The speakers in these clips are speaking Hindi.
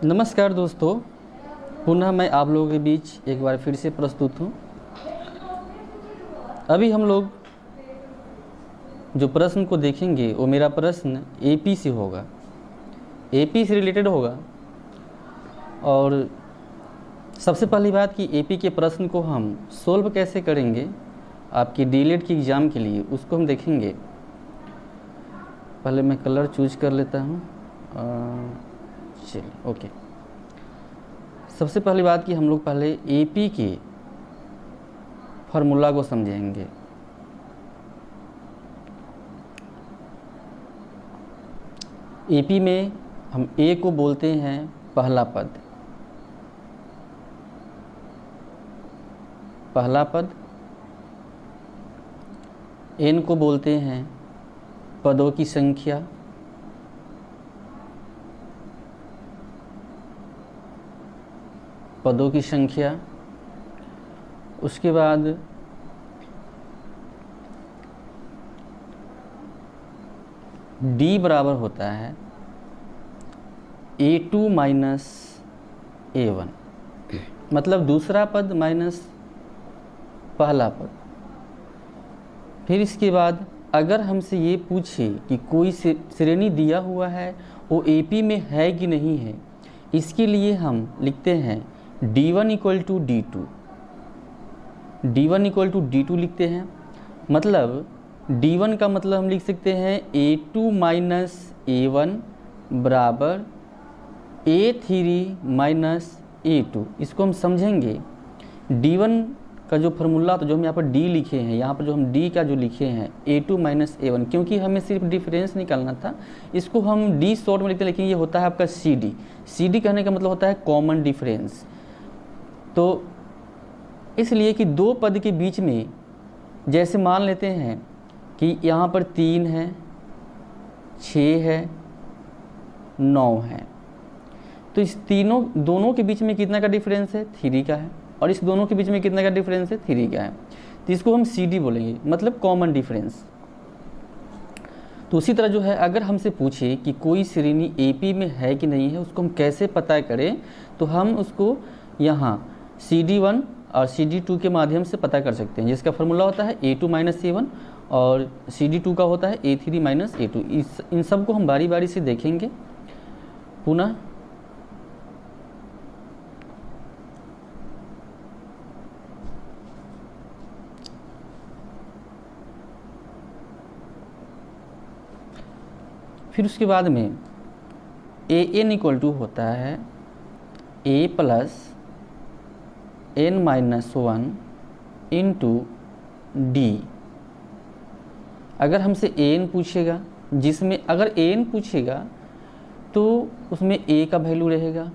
नमस्कार दोस्तों, पुनः मैं आप लोगों के बीच एक बार फिर से प्रस्तुत हूँ। अभी हम लोग जो प्रश्न को देखेंगे वो मेरा प्रश्न एपी से होगा, एपी से रिलेटेड होगा। और सबसे पहली बात कि एपी के प्रश्न को हम सोल्व कैसे करेंगे आपकी डीएलएड की एग्ज़ाम के लिए, उसको हम देखेंगे। पहले मैं कलर चूज कर लेता हूँ। चलिए, ओके। सबसे पहली बात कि हम लोग पहले एपी के फार्मूला को समझेंगे। एपी में हम ए को बोलते हैं पहला पद, एन को बोलते हैं पदों की संख्या, उसके बाद डी बराबर होता है A2 माइनस A1, मतलब दूसरा पद माइनस पहला पद। फिर इसके बाद अगर हमसे ये पूछे कि कोई श्रेणी दिया हुआ है वो एपी में है कि नहीं है, इसके लिए हम लिखते हैं D1 इक्वल टू D2 लिखते हैं। मतलब D1 का मतलब हम लिख सकते हैं A2 माइनस A1 बराबर A3 माइनस A2। इसको हम समझेंगे। D1 का जो फार्मूला, तो जो हम यहाँ पर D लिखे हैं, यहाँ पर जो हम D का जो लिखे हैं A2 माइनस A1, क्योंकि हमें सिर्फ डिफरेंस निकालना था, इसको हम D शॉर्ट में लिखते हैं, लेकिन ये होता है आपका CD कहने का मतलब होता है कॉमन डिफरेंस। तो इसलिए कि दो पद के बीच में, जैसे मान लेते हैं कि यहाँ पर 3 है, 6 है, 9 है, तो इस दोनों के बीच में कितना का डिफरेंस है? 3 का है। और इस दोनों के बीच में कितना का डिफरेंस है? 3 का है। तो इसको हम CD बोलेंगे, मतलब कॉमन डिफरेंस। तो उसी तरह जो है, अगर हमसे पूछे कि कोई श्रेणी एपी में है कि नहीं है, उसको हम कैसे पता करें, तो हम उसको यहाँ CD1 और CD2 के माध्यम से पता कर सकते हैं, जिसका फार्मूला होता है A2 माइनस A1 और CD2 का होता है A3 माइनस A2। इन सब को हम बारी बारी से देखेंगे पुनः। फिर उसके बाद में AN इक्वल टू होता है A plus N minus 1 into D। अगर हमसे AN पूछेगा, जिसमें अगर AN पूछेगा तो उसमें A का वैल्यू रहेगा,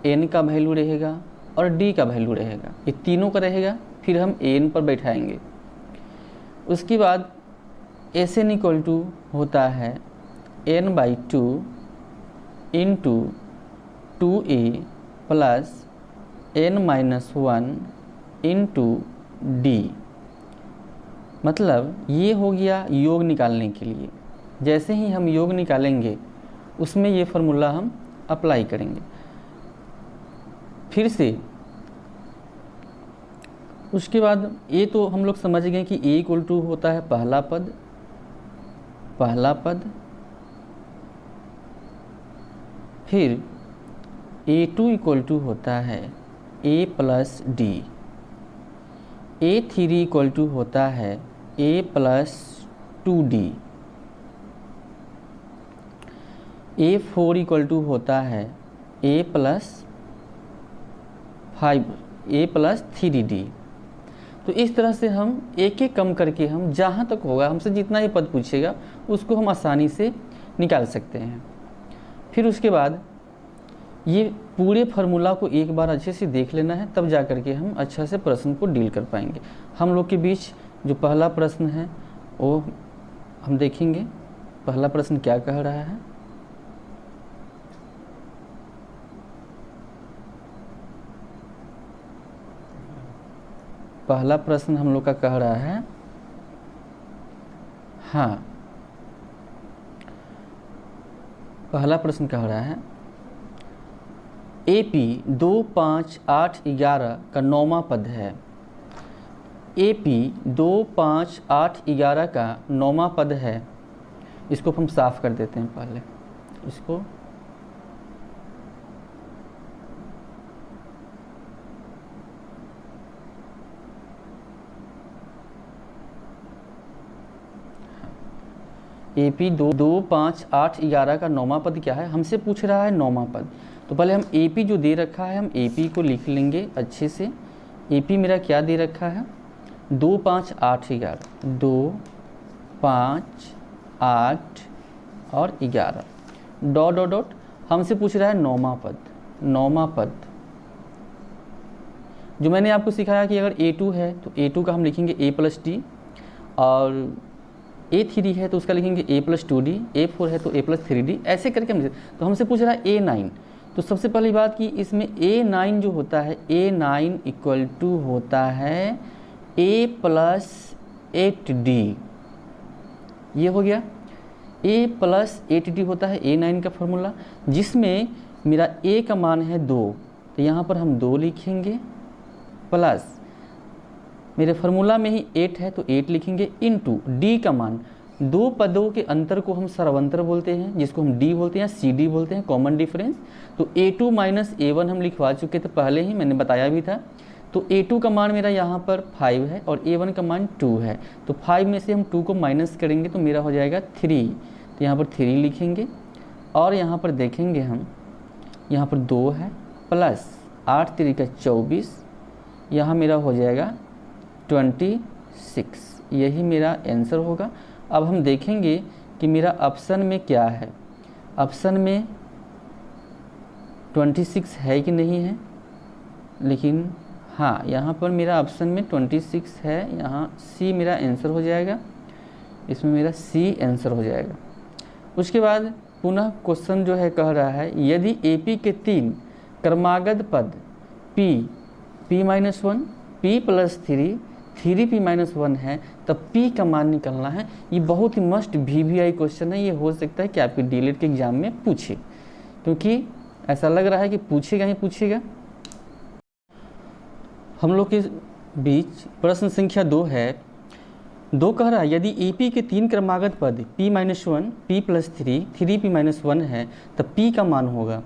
N का वैल्यू रहेगा और D का वैल्यू रहेगा, ये तीनों का रहेगा। फिर हम AN पर बैठाएंगे। उसके बाद SN इक्वल टू होता है N/2 into 2A plus N minus 1 into D। मतलब ये हो गया योग निकालने के लिए। जैसे ही हम योग निकालेंगे उसमें ये फार्मूला हम अप्लाई करेंगे। फिर से उसके बाद ये तो हम लोग समझ गए कि A इक्वल टू होता है पहला पद, फिर A2 इक्वल टू होता है A plus D, A3 equal to होता है A plus 2D, A4 equal to होता है A प्लस 3D। तो इस तरह से हम एक एक कम करके, हम जहाँ तक होगा, हमसे जितना ही पद पूछेगा उसको हम आसानी से निकाल सकते हैं। फिर उसके बाद ये पूरे फार्मूला को एक बार अच्छे से देख लेना है, तब जा कर के हम अच्छा से प्रश्न को डील कर पाएंगे। हम लोग के बीच जो पहला प्रश्न है वो हम देखेंगे। पहला प्रश्न क्या कह रहा है? पहला प्रश्न हम लोग का कह रहा है, हाँ, पहला प्रश्न कह रहा है AP 2, 5, 8, 11 का 9वां पद है। AP 2, 5, 8, 11 का 9वां पद है। इसको हम साफ कर देते हैं पहले इसको। AP 2, 5, 8, 11 का 9वां पद क्या है, हमसे पूछ रहा है 9वां पद। तो पहले हम AP जो दे रखा है हम AP को लिख लेंगे अच्छे से। AP मेरा क्या दे रखा है, 2, 5, 8, 11, 2, 5, 8 और 11 डॉट डॉट डॉट। हमसे पूछ रहा है 9वां पद। 9वां पद जो मैंने आपको सिखाया कि अगर A2 है तो A2 का हम लिखेंगे A+D, और A3 है तो उसका लिखेंगे A+2D, A4 है तो A+3D, ऐसे करके हम। तो हमसे पूछ रहा है A9। तो सबसे पहली बात कि इसमें A9 जो होता है, A9 इक्वल टू होता है A+8D। ये हो गया, A+8D होता है A9 का फॉर्मूला, जिसमें मेरा A का मान है 2, तो यहाँ पर हम 2 लिखेंगे, प्लस मेरे फार्मूला में ही 8 है तो 8 लिखेंगे, इनटू D का मान। दो पदों के अंतर को हम सरवंतर बोलते हैं, जिसको हम D बोलते हैं, CD बोलते हैं, कॉमन डिफरेंस। तो A2 माइनस A1 हम लिखवा चुके थे पहले ही, मैंने बताया भी था। तो A2 का मान मेरा यहाँ पर 5 है और A1 का मान 2 है। तो 5 में से हम 2 को माइनस करेंगे तो मेरा हो जाएगा 3। तो यहाँ पर 3 लिखेंगे, और यहाँ पर देखेंगे हम, यहाँ पर 2 है, प्लस 8 3 का 24, यहाँ मेरा हो जाएगा 26। यही मेरा आंसर होगा। अब हम देखेंगे कि मेरा ऑप्शन में क्या है। ऑप्शन में 26 है कि नहीं है, लेकिन हाँ यहाँ पर मेरा ऑप्शन में 26 है। यहाँ सी मेरा आंसर हो जाएगा, इसमें मेरा सी आंसर हो जाएगा। उसके बाद पुनः क्वेश्चन जो है कह रहा है, यदि AP के 3 क्रमागत पद P-1, P+3, 3P-1 है, तब P का मान निकालना है। ये बहुत ही मस्ट VVI क्वेश्चन है। ये हो सकता है कि आपके डीएलएड के एग्जाम में पूछे, क्योंकि ऐसा लग रहा है कि पूछेगा ही पूछेगा। हम लोग के बीच प्रश्न संख्या 2 है। 2 कह रहा है, यदि AP के 3 क्रमागत पद P-1, P+3, 3P-1 है, तब P का मान होगा।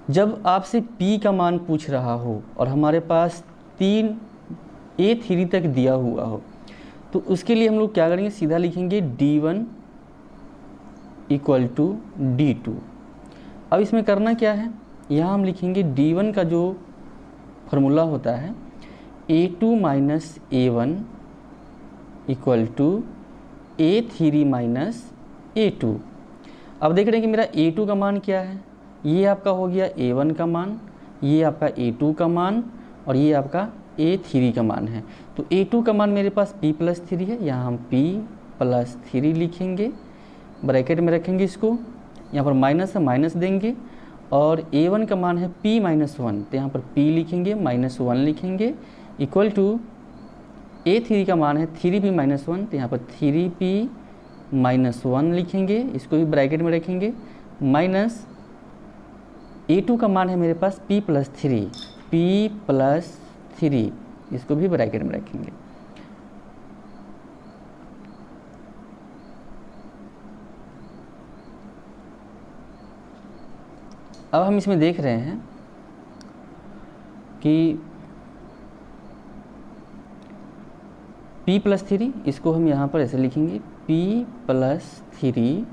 जब आपसे P का मान पूछ रहा हो और हमारे पास 3 A3 तक दिया हुआ हो, तो उसके लिए हम लोग क्या करेंगे, सीधा लिखेंगे D1 इक्वल टू D2। अब इसमें करना क्या है, यहाँ हम लिखेंगे D1 का जो फार्मूला होता है A2 minus A1 equal to A3 minus A2। अब देख रहे हैं कि मेरा A2 का मान क्या है, ये आपका हो गया A1 का मान, ये आपका A2 का मान, और ये आपका A3 का मान है। तो A2 का मान मेरे पास P+3 है, यहाँ हम P+3 लिखेंगे, ब्रैकेट में रखेंगे इसको, यहाँ पर माइनस है माइनस देंगे, और A1 का मान है P-1, तो यहाँ पर P लिखेंगे, -1 लिखेंगे, इक्वल टू A3 का मान है 3P-1, तो यहाँ पर 3P-1 लिखेंगे, इसको भी ब्रैकेट में रखेंगे, माइनस A2 का मान है मेरे पास P+3, P+3, इसको भी ब्रैकेट में रखेंगे। अब हम इसमें देख रहे हैं कि P+3, इसको हम यहाँ पर ऐसे लिखेंगे, P+3,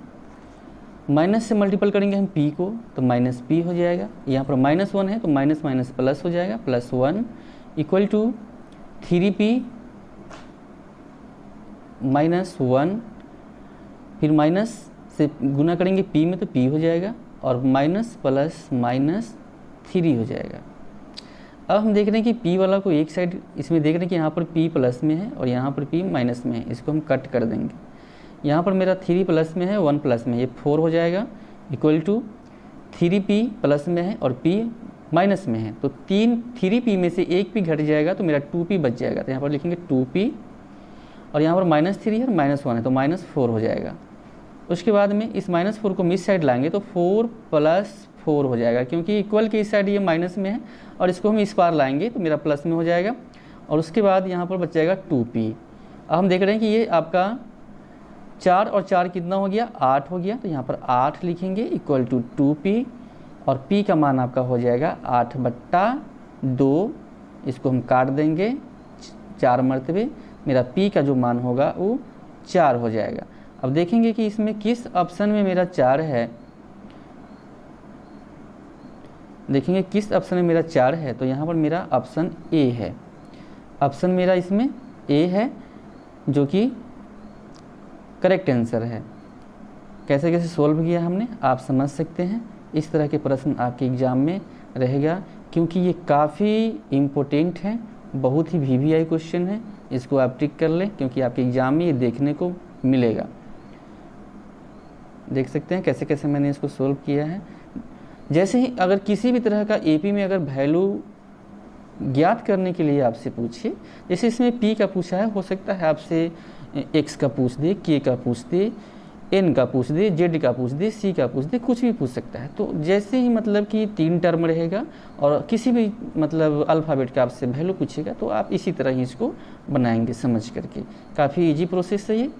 माइनस से मल्टीपल करेंगे हम P को तो -P हो जाएगा, यहाँ पर -1 है तो माइनस माइनस प्लस हो जाएगा, +1 इक्वल टू 3P-1, फिर माइनस से गुना करेंगे P में तो P हो जाएगा, और माइनस प्लस -3 हो जाएगा। अब हम देख रहे हैं कि P वाला को एक साइड इसमें देख रहे हैं कि यहाँ पर P प्लस में है और यहाँ पर P माइनस में है, इसको हम कट कर देंगे। यहाँ पर मेरा 3 प्लस में है, 1 प्लस में, ये 4 हो जाएगा, इक्वल टू 3P प्लस में है और P माइनस में है, तो 3P में से एक P घट जाएगा तो मेरा 2P बच जाएगा, तो यहाँ पर लिखेंगे 2P, और यहाँ पर -3 है और -1 है तो -4 हो जाएगा। उसके बाद में इस -4 को इस साइड लाएंगे तो 4 + 4 हो जाएगा, क्योंकि इक्वल के इस साइड ये माइनस में है और इसको हम इस पार लाएंगे तो मेरा प्लस में हो जाएगा। और उसके बाद यहाँ पर बच जाएगा 2p। अब हम देख रहे हैं कि ये आपका 4 और 4 कितना हो गया, 8 हो गया, तो यहाँ पर 8 लिखेंगे इक्वल टू 2p और p का मान आपका हो जाएगा 8/2। इसको हम काट देंगे 4 मरतबे, मेरा p का जो मान होगा वो 4 हो जाएगा। अब देखेंगे कि इसमें किस ऑप्शन में मेरा 4 है, देखेंगे किस ऑप्शन में मेरा 4 है, तो यहाँ पर मेरा ऑप्शन ए है। ऑप्शन मेरा इसमें ए है जो कि करेक्ट आंसर है। कैसे कैसे सोल्व किया हमने आप समझ सकते हैं। इस तरह के प्रश्न आपके एग्ज़ाम में रहेगा, क्योंकि ये काफ़ी इम्पोर्टेंट है, बहुत ही VVI क्वेश्चन है। इसको आप टिक कर लें, क्योंकि आपके एग्ज़ाम में ये देखने को मिलेगा। देख सकते हैं कैसे कैसे मैंने इसको सोल्व किया है। जैसे ही अगर किसी भी तरह का AP में अगर वैल्यू ज्ञात करने के लिए आपसे पूछे, जैसे इसमें P का पूछा है, हो सकता है आपसे X का पूछ दे, K का पूछ दे, N का पूछ दे, Z का पूछ दे, C का पूछ दे, कुछ भी पूछ सकता है। तो जैसे ही मतलब कि 3 टर्म रहेगा और किसी भी मतलब अल्फ़ाबेट का आपसे वैल्यू पूछेगा तो आप इसी तरह ही इसको बनाएंगे समझ करके। काफ़ी इजी प्रोसेस है ये,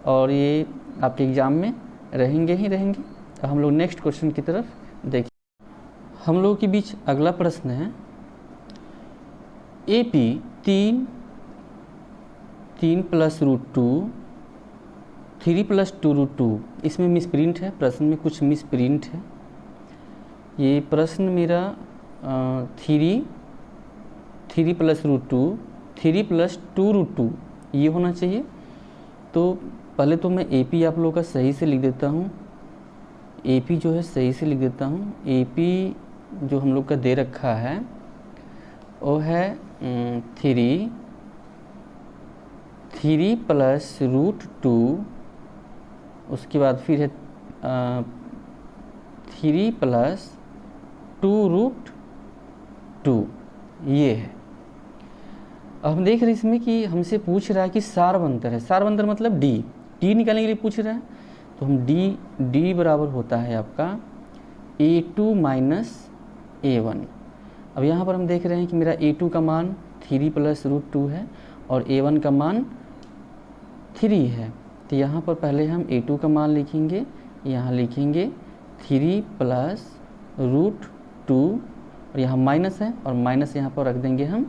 और ये आपके एग्ज़ाम में रहेंगे ही रहेंगे। तो हम लोग नेक्स्ट क्वेश्चन की तरफ देखिए। हम लोगों के बीच अगला प्रश्न है, AP 3 + √2 3 + 2√2। इसमें मिसप्रिंट है, प्रश्न में कुछ मिसप्रिंट है। ये प्रश्न मेरा 3 + √2 3 + 2√2 ये होना चाहिए। तो पहले तो मैं AP आप लोगों का सही से लिख देता हूँ। AP जो है सही से लिख देता हूँ। AP जो हम लोग का दे रखा है वो है 3 + √2, उसके बाद फिर है 3 + 2√2 ये है। अब हम देख रहे हैं इसमें कि हमसे पूछ रहा है कि सारवंतर है। सारवंतर मतलब डी निकालने के लिए पूछ रहा है, तो हम डी बराबर होता है आपका A2 - A1। अब यहाँ पर हम देख रहे हैं कि मेरा A2 का मान 3 + √2 है और A1 का मान 3 है। तो यहाँ पर पहले हम A2 का मान लिखेंगे, यहाँ लिखेंगे 3 + √2 और यहाँ माइनस है और माइनस यहाँ पर रख देंगे हम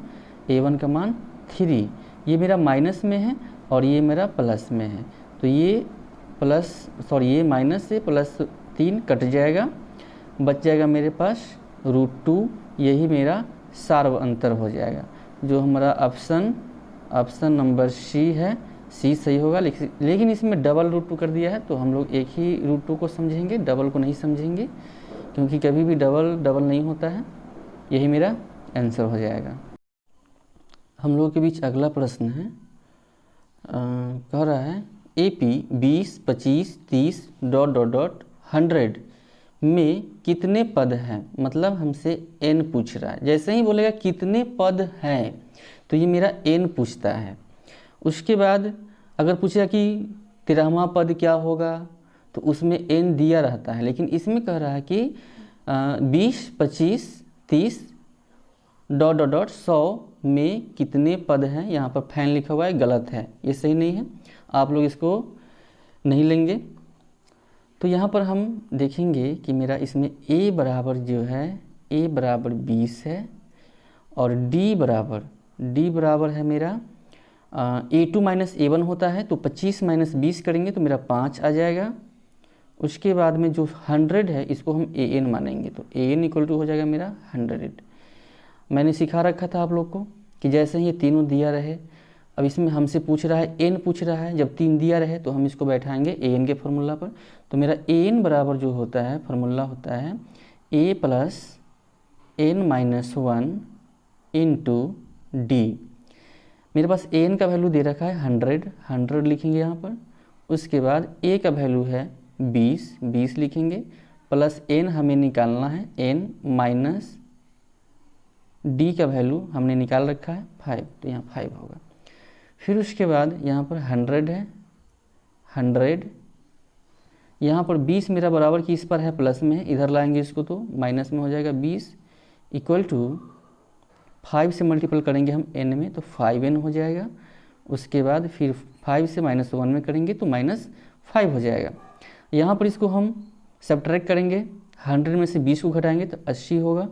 A1 का मान 3। ये मेरा माइनस में है और ये मेरा प्लस में है, तो ये ये माइनस से +3 कट जाएगा, बच जाएगा मेरे पास √2। यही मेरा सार्वअंतर हो जाएगा, जो हमारा ऑप्शन नंबर C है। C सही होगा, लेकिन इसमें डबल √2 कर दिया है, तो हम लोग एक ही √2 को समझेंगे, डबल को नहीं समझेंगे, क्योंकि कभी भी डबल नहीं होता है। यही मेरा आंसर हो जाएगा। हम लोगों के बीच अगला प्रश्न है, कह रहा है AP 20 25 30 ... 100 में कितने पद हैं। मतलब हमसे n पूछ रहा है। जैसे ही बोलेगा कितने पद हैं तो ये मेरा n पूछता है। उसके बाद अगर पूछेगा कि 13वां पद क्या होगा तो उसमें n दिया रहता है, लेकिन इसमें कह रहा है कि 20 25 30 ... 100 में कितने पद हैं। यहाँ पर फैन लिखा हुआ है, गलत है, ये सही नहीं है, आप लोग इसको नहीं लेंगे। तो यहाँ पर हम देखेंगे कि मेरा इसमें A बराबर जो है A बराबर 20 है और D बराबर है मेरा A2 - A1 होता है, तो 25 - 20 करेंगे तो मेरा 5 आ जाएगा। उसके बाद में जो 100 है इसको हम AN मानेंगे, तो AN = हो जाएगा मेरा 100। मैंने सिखा रखा था आप लोग को कि जैसे ही ये तीनों दिया रहे, अब इसमें हमसे पूछ रहा है n पूछ रहा है, जब 3 दिया रहे तो हम इसको बैठाएंगे an के फार्मूला पर। तो मेरा an बराबर जो होता है फार्मूला होता है A + n - 1 × D। मेरे पास an का वैल्यू दे रखा है 100 लिखेंगे यहाँ पर। उसके बाद a का वैल्यू है 20 लिखेंगे, प्लस n हमें निकालना है n माइनस d का वैल्यू हमने निकाल रखा है 5, तो यहाँ 5 होगा। फिर उसके बाद यहाँ पर 100 है, 100 यहाँ पर 20 मेरा बराबर की इस पर है, प्लस में है, इधर लाएंगे इसको तो माइनस में हो जाएगा। 20 इक्वल टू 5 से मल्टीपल करेंगे हम n में तो 5n हो जाएगा। उसके बाद फिर 5 से -1 में करेंगे तो -5 हो जाएगा। यहाँ पर इसको हम सब्ट्रैक्ट करेंगे, 100 में से 20 को घटाएंगे तो 80 होगा।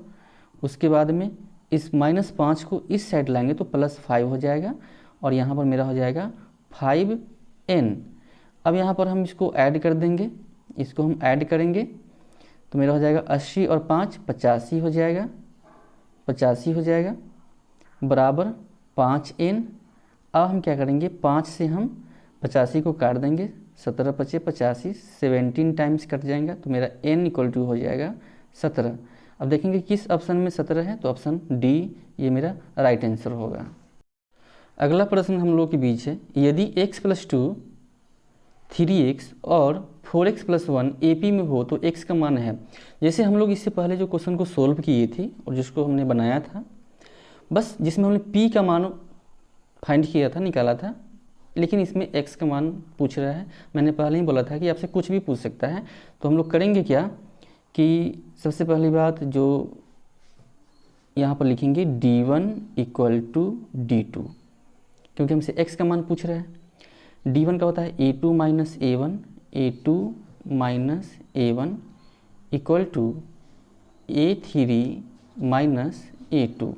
उसके बाद में इस -5 को इस साइड लाएंगे तो +5 हो जाएगा और यहाँ पर मेरा हो जाएगा 5n। अब यहाँ पर हम इसको ऐड कर देंगे, इसको हम ऐड करेंगे तो मेरा हो जाएगा 80 और 5 85 हो जाएगा, 85 हो जाएगा बराबर 5n। अब हम क्या करेंगे, 5 से हम 85 को काट देंगे, 17 × 5 = 85, 17 टाइम्स कट जाएगा तो मेरा n इक्वल टू हो जाएगा 17। अब देखेंगे किस ऑप्शन में 17 है, तो ऑप्शन डी ये मेरा राइट आंसर होगा। अगला प्रश्न हम लोग के बीच है, यदि x + 2 3x और 4x + 1 AP में हो तो x का मान है। जैसे हम लोग इससे पहले जो क्वेश्चन को सोल्व किए थे और जिसको हमने बनाया था, बस जिसमें हमने p का मान फाइंड किया था, निकाला था, लेकिन इसमें x का मान पूछ रहा है। मैंने पहले ही बोला था कि आपसे कुछ भी पूछ सकता है। तो हम लोग करेंगे क्या कि सबसे पहली बात जो यहाँ पर लिखेंगे d1 = d2, क्योंकि हमसे x का मान पूछ रहा है। d1 का होता है a2 - a1, a2 - a1 equal to a3 - a2।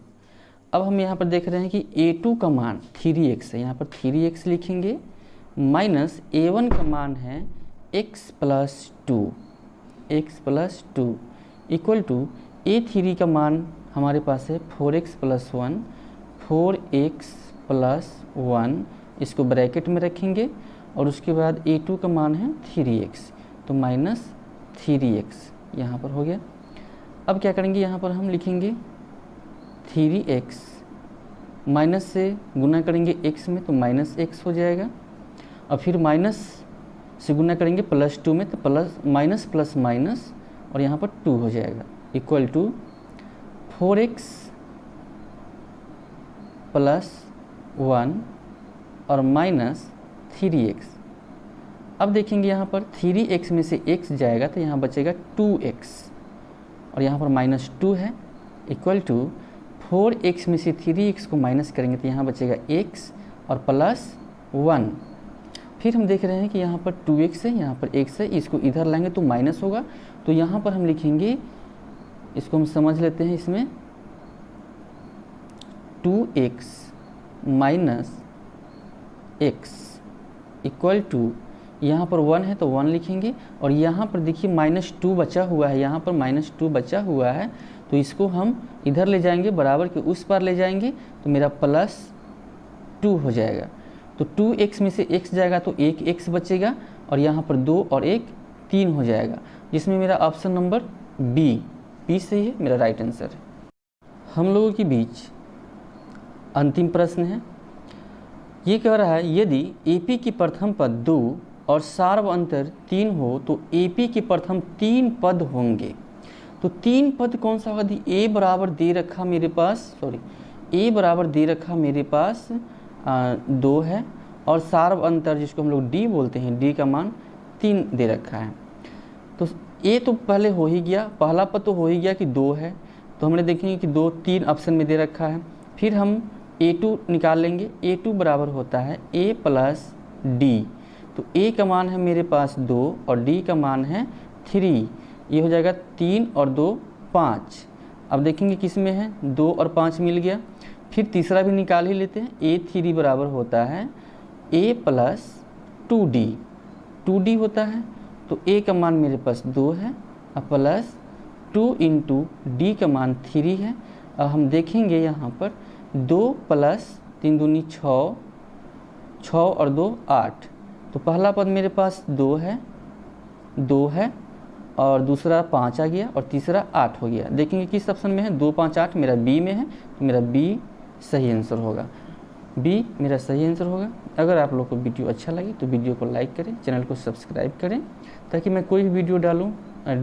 अब हम यहाँ पर देख रहे हैं कि a2 का मान 3x है, यहाँ पर 3x लिखेंगे, माइनस a1 का मान है x + 2, x + 2 equal to a3 का मान हमारे पास है 4x + 1, 4x + 1, इसको ब्रैकेट में रखेंगे और उसके बाद a2 का मान है 3x तो -3x यहाँ पर हो गया। अब क्या करेंगे, यहाँ पर हम लिखेंगे 3x, माइनस से गुना करेंगे x में तो -x हो जाएगा, और फिर माइनस से गुना करेंगे +2 में तो माइनस प्लस माइनस और यहाँ पर 2 हो जाएगा इक्वल टू 4x + 1 और -3x। अब देखेंगे यहाँ पर 3x में से x जाएगा तो यहाँ बचेगा 2x और यहाँ पर -2 है इक्वल टू 4x में से 3x को माइनस करेंगे तो यहाँ बचेगा x और +1। फिर हम देख रहे हैं कि यहाँ पर 2x है, यहाँ पर x है, इसको इधर लाएंगे तो माइनस होगा, तो यहाँ पर हम लिखेंगे, इसको हम समझ लेते हैं, इसमें 2x - x इक्वल टू यहाँ पर 1 है तो 1 लिखेंगे और यहाँ पर देखिए -2 बचा हुआ है, यहाँ पर -2 बचा हुआ है तो इसको हम इधर ले जाएंगे, बराबर के उस पार ले जाएंगे तो मेरा +2 हो जाएगा। तो 2x में से x जाएगा तो 1x बचेगा और यहाँ पर 2 और 1 3 हो जाएगा, जिसमें मेरा ऑप्शन नंबर बी सही है, मेरा राइट आंसर है। हम लोगों के बीच अंतिम प्रश्न है, ये कह रहा है यदि AP की प्रथम पद 2 और सार्व अंतर 3 हो तो AP के प्रथम 3 पद होंगे। तो 3 पद कौन सा होगा? A बराबर दे रखा मेरे पास, A बराबर दे रखा मेरे पास 2 है और सार्व अंतर जिसको हम लोग D बोलते हैं, D का मान 3 दे रखा है। तो A तो पहले हो ही गया, पहला पद तो हो ही गया कि 2 है, तो हमने देखेंगे कि 2 3 ऑप्शन में दे रखा है। फिर हम A2 निकाल लेंगे, A2 बराबर होता है A + D, तो A का मान है मेरे पास 2 और D का मान है 3, ये हो जाएगा 3 और 2 5। अब देखेंगे किस में है, 2 और 5 मिल गया। फिर तीसरा भी निकाल ही लेते हैं, A3 बराबर होता है A + 2D, 2D होता है तो A का मान मेरे पास 2 है और प्लस 2 × D का मान 3 है। अब हम देखेंगे यहाँ पर 2 + 3 दूनी 6, 6 और 2 8, तो पहला पद मेरे पास 2 है और दूसरा 5 आ गया और तीसरा 8 हो गया। देखेंगे किस ऑप्शन में है, 2 5 8 मेरा बी में है, तो मेरा बी सही आंसर होगा, बी मेरा सही आंसर होगा। अगर आप लोग को वीडियो अच्छा लगे तो वीडियो को लाइक करें, चैनल को सब्सक्राइब करें, ताकि मैं कोई भी वीडियो डालूं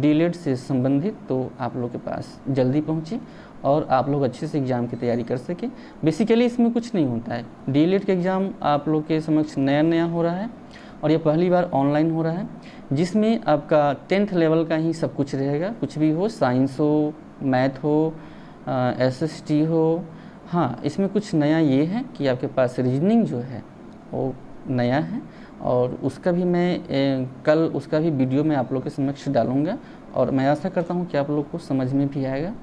डीएलएड से संबंधित तो आप लोग के पास जल्दी पहुंचे और आप लोग अच्छे से एग्ज़ाम की तैयारी कर सकें। बेसिकली इसमें कुछ नहीं होता है, डीएलएड का एग्ज़ाम आप लोग के समक्ष नया हो रहा है और ये पहली बार ऑनलाइन हो रहा है, जिसमें आपका 10th लेवल का ही सब कुछ रहेगा, कुछ भी हो, साइंस हो, मैथ हो, SST हो। हाँ, इसमें कुछ नया ये है कि आपके पास रीजनिंग जो है वो नया है, और उसका भी मैं कल उसका भी वीडियो मैं आप लोग के समक्ष डालूँगा, और मैं आशा करता हूँ कि आप लोग को समझ में भी आएगा।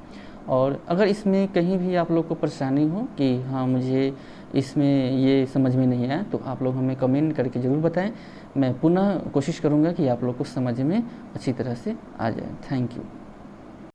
और अगर इसमें कहीं भी आप लोग को परेशानी हो कि हाँ मुझे इसमें ये समझ में नहीं आया, तो आप लोग हमें कमेंट करके ज़रूर बताएं। मैं पुनः कोशिश करूँगा कि आप लोग को समझ में अच्छी तरह से आ जाए। Thank you.